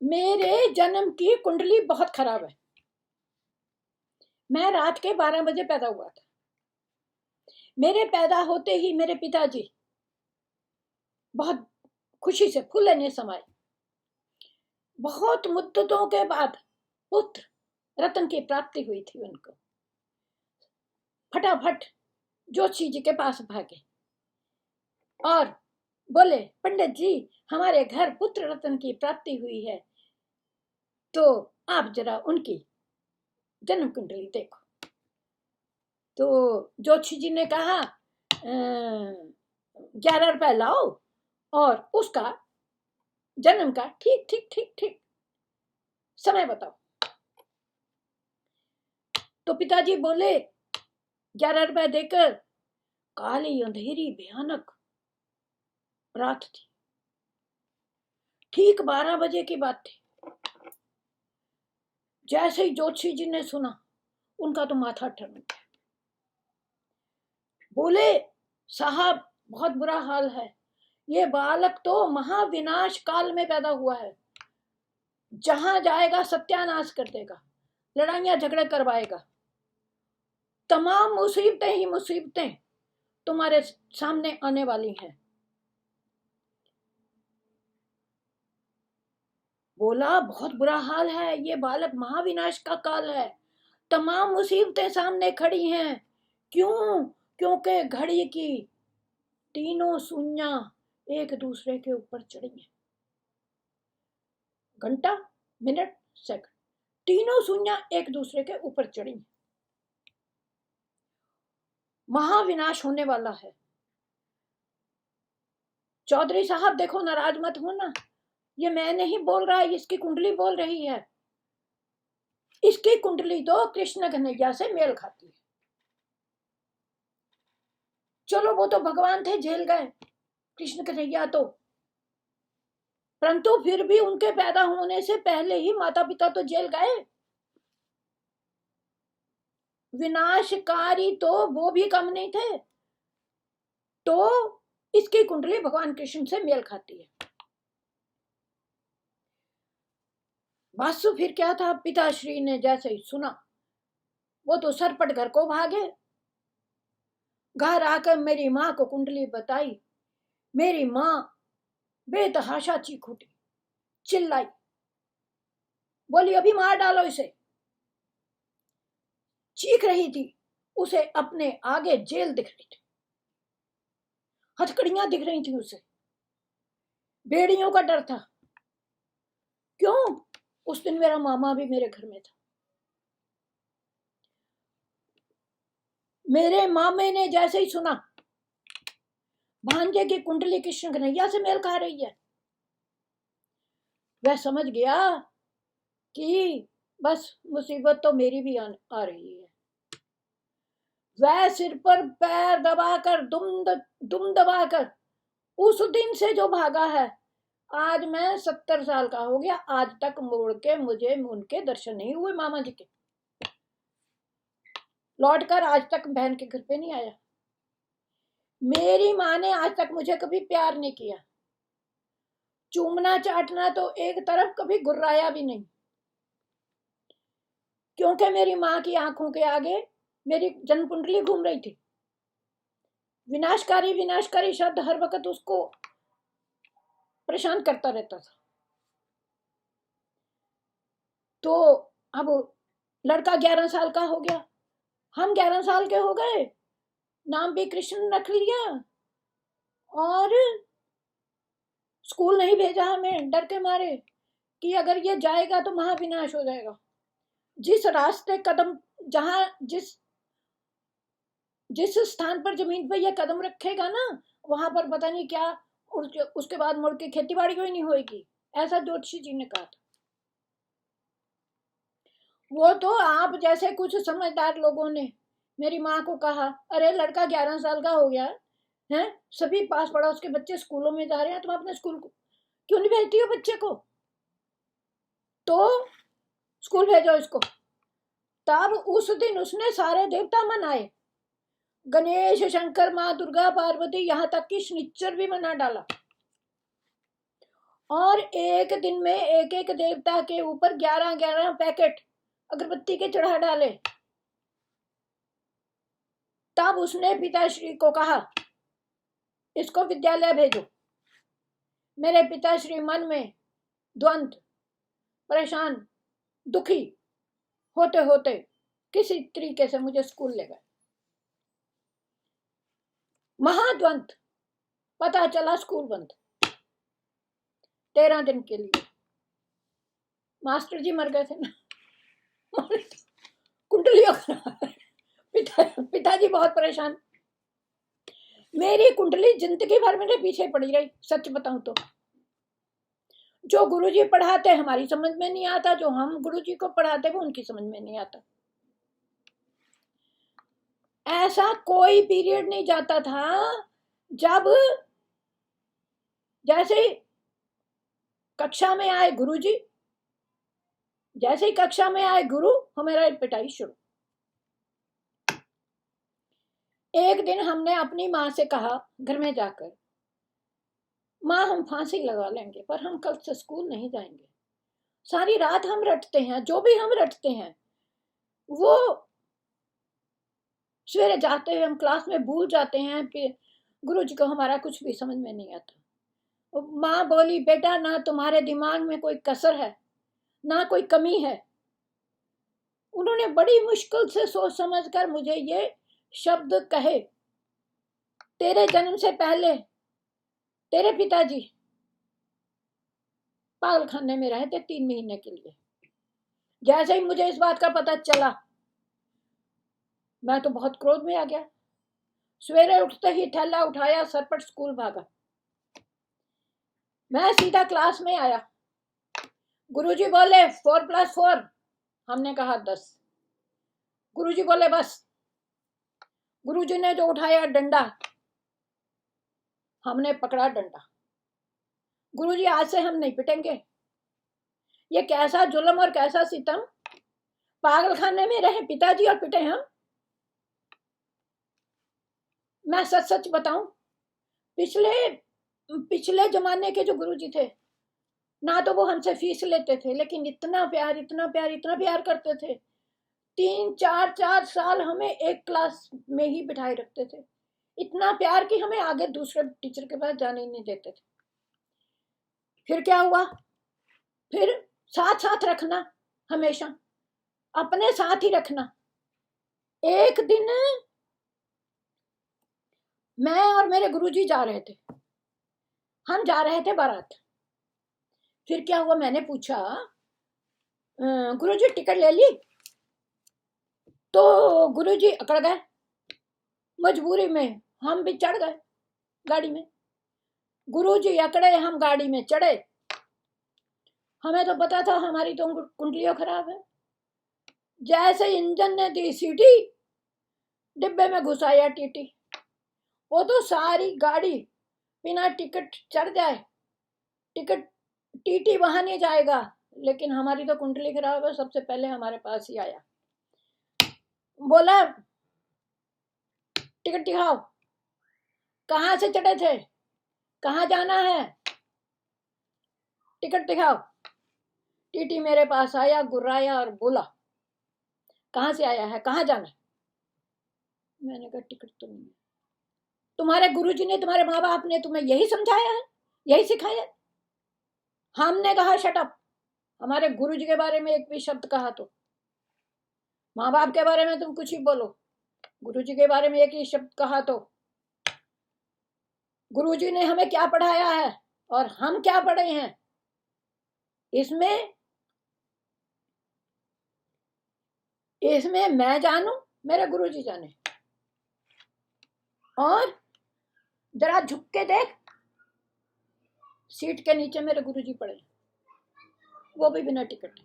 मेरे जन्म की कुंडली बहुत खराब है। मैं रात के 12 बजे पैदा हुआ था। मेरे पैदा होते ही मेरे पिताजी बहुत खुशी से फूलने समाये। बहुत मुद्दतों के बाद पुत्र रतन की प्राप्ति हुई थी उनको। फटाफट जोशी जी के पास भागे और बोले, पंडित जी, हमारे घर पुत्र रतन की प्राप्ति हुई है, तो आप जरा उनकी जन्म कुंडली देखो। तो जोशी जी ने कहा, 11 रुपए लाओ और उसका जन्म का ठीक ठीक ठीक ठीक समय बताओ। तो पिताजी बोले, 11 रुपए देकर काली अंधेरी भयानक रात थी। ठीक 12 बजे की बात थी। जैसे ही जोशी जी ने सुना, उनका तो माथा ठन गया। बोले, साहब बहुत बुरा हाल है, ये बालक तो महाविनाश काल में पैदा हुआ है। जहां जाएगा सत्यानाश कर देगा, लड़ाइयां झगड़े करवाएगा। तमाम मुसीबतें ही मुसीबतें तुम्हारे सामने आने वाली हैं। बोला, बहुत बुरा हाल है, ये बालक महाविनाश का काल है, तमाम मुसीबतें सामने खड़ी हैं। क्यों? क्योंकि घड़ी की तीनों सुइयां एक दूसरे के ऊपर चढ़ी हैं। घंटा, मिनट, सेकंड, तीनों सुइयां एक दूसरे के ऊपर चढ़ी हैं। महाविनाश होने वाला है। चौधरी साहब देखो, नाराज मत होना, ये मैं नहीं बोल रहा, इसकी कुंडली बोल रही है। इसकी कुंडली तो कृष्ण कन्हैया से मेल खाती है। चलो वो तो भगवान थे, झेल गए कृष्ण कन्हैया तो, परंतु फिर भी उनके पैदा होने से पहले ही माता पिता तो जेल गए। विनाशकारी तो वो भी कम नहीं थे। तो इसकी कुंडली भगवान कृष्ण से मेल खाती है। वासु फिर क्या था, पिताश्री ने जैसे ही सुना, वो तो सरपट घर को भागे। घर आकर मेरी माँ को कुंडली बताई। मेरी माँ बेतहाशा चीख उठी, चिल्लाई, बोली, अभी मार डालो इसे। चीख रही थी, उसे अपने आगे जेल दिख रही थी, हथकड़ियां दिख रही थी उसे, बेड़ियों का डर था। क्यों? उस दिन मेरा मामा भी मेरे घर में था। मेरे मामे ने जैसे ही सुना भांजे की कुंडली कृष्ण कन्हैया से मेल खा रही है, वह समझ गया कि बस मुसीबत तो मेरी भी आ रही है। वह सिर पर पैर दबाकर दुम दबाकर उस दिन से जो भागा है, आज मैं 70 साल का हो गया, आज तक मुड़ के मुझे उनके दर्शन नहीं हुए मामा जी के। लौटकर आज तक बहन के घर पे नहीं आया। मेरी माँ ने आज तक मुझे कभी प्यार नहीं किया, चूमना चाटना तो एक तरफ, कभी गुर्राया भी नहीं। क्योंकि मेरी माँ की आंखों के आगे मेरी जन्म कुंडली घूम रही थी। विनाशकारी विनाशकारी शब्द हर वक्त उसको परेशान करता रहता था। तो अब लड़का 11 साल का हो गया, हम 11 साल के हो गए, नाम भी कृष्ण रख लिया, और स्कूल नहीं भेजा हमें डर के मारे कि अगर ये जाएगा तो महाविनाश हो जाएगा। जिस रास्ते कदम, जहां जिस स्थान पर जमीन पर यह कदम रखेगा ना, वहां पर पता नहीं क्या, उसके बाद मुड़ के खेती बाड़ी कोई नहीं होगी, ऐसा जोशी जी ने कहा था। वो तो आप जैसे कुछ समझदार लोगों ने मेरी माँ को कहा, अरे लड़का 11 साल का हो गया है, सभी पास पड़ोस के बच्चे स्कूलों में जा रहे हैं, तुम अपने स्कूल को क्यों नहीं भेजती हो बच्चे को? तो स्कूल भेजो इसको। तब उस दिन उसने सारे देवता मनाए, गणेश, शंकर, माँ दुर्गा, पार्वती, यहां तक कि शनिचर भी मना डाला। और एक दिन में एक एक देवता के ऊपर 11-11 पैकेट अगरबत्ती के चढ़ा डाले। तब उसने पिताश्री को कहा इसको विद्यालय भेजो। मेरे पिताश्री मन में द्वंद, परेशान, दुखी होते होते किसी तरीके से मुझे स्कूल ले गए। महाद्वंद, पता चला स्कूल बंद 13 दिन के लिए। मास्टर जी मर गए थे ना, कुंडलियों पिताजी बहुत परेशान। मेरी कुंडली जिंदगी भर मेरे पीछे पड़ी रही। सच बताऊं तो जो गुरुजी पढ़ाते हमारी समझ में नहीं आता, जो हम गुरुजी को पढ़ाते वो उनकी समझ में नहीं आता। ऐसा कोई पीरियड नहीं जाता था जब जैसे कक्षा में आए गुरुजी, जैसे ही कक्षा में आए गुरु, हमारा पिटाई शुरू। एक दिन हमने अपनी माँ से कहा घर में जाकर, माँ हम फांसी लगा लेंगे पर हम कल से स्कूल नहीं जाएंगे। सारी रात हम रटते हैं, जो भी हम रटते हैं वो सवेरे जाते हैं हम क्लास में भूल जाते हैं। फिर गुरुजी को हमारा कुछ भी समझ में नहीं आता। माँ बोली बेटा ना तुम्हारे दिमाग में कोई कसर है ना कोई कमी है। उन्होंने बड़ी मुश्किल से सोच समझकर मुझे ये शब्द कहे, तेरे जन्म से पहले तेरे पिताजी पागल खाने में रहे थे 3 महीने के लिए। जैसे ही मुझे इस बात का पता चला मैं तो बहुत क्रोध में आ गया। सवेरे उठते ही थैला उठाया, सरपट स्कूल भागा। मैं सीधा क्लास में आया। गुरुजी बोले 4 + 4। हमने कहा 10। गुरुजी बोले बस। गुरुजी ने जो उठाया डंडा, हमने पकड़ा डंडा। गुरुजी आज से हम नहीं पिटेंगे। ये कैसा जुल्म और कैसा सितम, पागल खाने में रहे पिताजी और पिटे हम। मैं सच सच बताऊं, पिछले जमाने के जो गुरुजी थे ना तो वो हमसे फीस लेते थे, लेकिन इतना प्यार इतना प्यार इतना प्यार करते थे। 3-4 साल हमें एक क्लास में ही बिठाए रखते थे। इतना प्यार कि हमें आगे दूसरे टीचर के पास जाने ही नहीं देते थे। फिर क्या हुआ, फिर साथ साथ रखना, हमेशा अपने साथ ही रखना। एक दिन मैं और मेरे गुरुजी जा रहे थे, हम जा रहे थे बारात। फिर क्या हुआ, मैंने पूछा गुरुजी टिकट ले ली? तो गुरुजी अकड़ गए। मजबूरी में हम भी चढ़ गए गाड़ी में। गुरुजी अकड़े, हम गाड़ी में चढ़े। हमें तो पता था हमारी तो कुंडलियां खराब है। जैसे इंजन ने दी सीटी, डिब्बे में घुसाया टीटी। वो तो सारी गाड़ी बिना टिकट चढ़ जाए, टिकट टीटी वहां नहीं जाएगा, लेकिन हमारी तो कुंडली खराब है। सबसे पहले हमारे पास ही आया, बोला टिकट दिखाओ, कहां से चढ़े थे, कहां जाना है, टिकट दिखाओ। टीटी मेरे पास आया, गुर्राया और बोला कहां से आया है, कहां जाना है? मैंने कहा टिकट तो नहीं है। तुम्हारे गुरुजी ने, तुम्हारे माँ बाप ने तुम्हें यही समझाया है, यही सिखाया है? हमने कहा शट अप। हमारे गुरुजी के बारे में एक भी शब्द कहा तो, माँ बाप के बारे में तुम कुछ ही बोलो, गुरुजी के बारे में एक ही शब्द कहा तो। गुरुजी ने हमें क्या पढ़ाया है और हम क्या पढ़े हैं, इसमें मैं जानू, मेरे गुरुजी जाने। और जरा झुक के देख, सीट के नीचे मेरे गुरुजी पड़े, वो भी बिना टिकट।